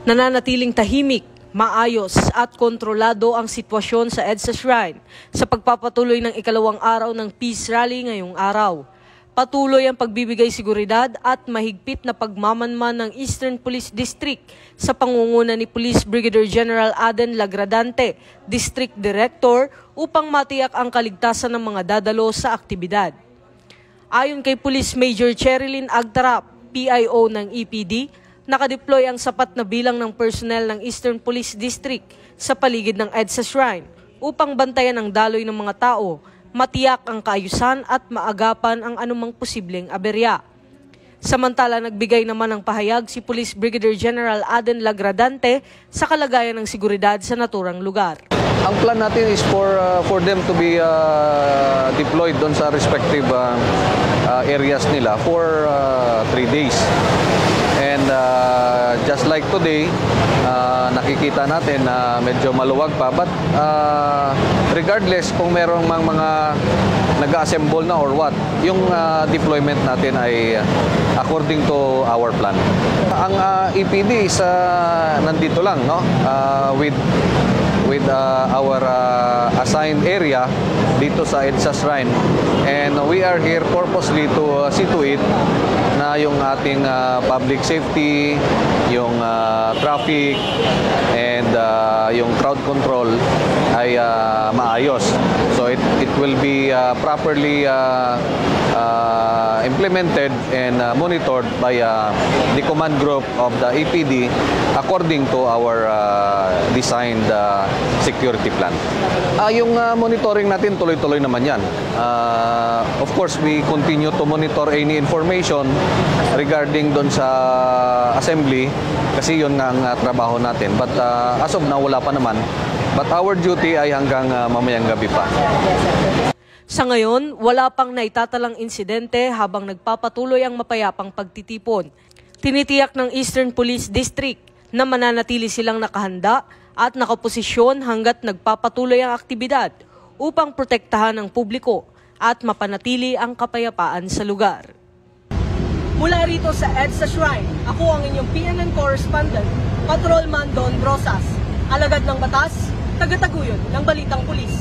Nananatiling tahimik, maayos at kontrolado ang sitwasyon sa EDSA Shrine sa pagpapatuloy ng ikalawang araw ng Peace Rally ngayong araw. Patuloy ang pagbibigay seguridad at mahigpit na pagmamanman ng Eastern Police District sa pangunguna ni Police Brigadier General Aden Lagradante, District Director, upang matiyak ang kaligtasan ng mga dadalo sa aktibidad. Ayon kay Police Major Cherilyn Agtarap, PIO ng EPD, nakadeploy ang sapat na bilang ng personnel ng Eastern Police District sa paligid ng EDSA Shrine upang bantayan ang daloy ng mga tao, matiyak ang kaayusan at maagapan ang anumang posibleng aberya. Samantala, nagbigay naman ng pahayag si Police Brigadier General Aden Lagradante sa kalagayan ng seguridad sa naturang lugar. Ang plan natin is for them to be deployed doon sa respective areas nila for 3 days. And just like today, nakikita natin na medyo maluwag pa. But regardless kung merong mga nag-assemble na or what, yung deployment natin ay according to our plan. Ang EPD is nandito lang, no? With our assigned area dito sa EDSA Shrine. And we are here purposely to see to it na yung ating public safety, yung traffic, and yung crowd control ay maayos. So it will be properly implemented and monitored by the command group of the EPD according to our designed security plan. Yung monitoring natin tuloy-tuloy naman yan. Of course, we continue to monitor any information regarding doon sa assembly kasi yun nga ang trabaho natin. But as of now, wala pa naman. But our duty ay hanggang mamayang gabi pa. Sa ngayon, wala pang naitatalang insidente habang nagpapatuloy ang mapayapang pagtitipon. Tinitiyak ng Eastern Police District na mananatili silang nakahanda at nakaposisyon hanggat nagpapatuloy ang aktibidad upang protektahan ang publiko at mapanatili ang kapayapaan sa lugar. Mula rito sa EDSA Shrine, ako ang inyong PNN correspondent, Patrolman Don Rosas, alagad ng batas, tagataguyod ng Balitang Pulis.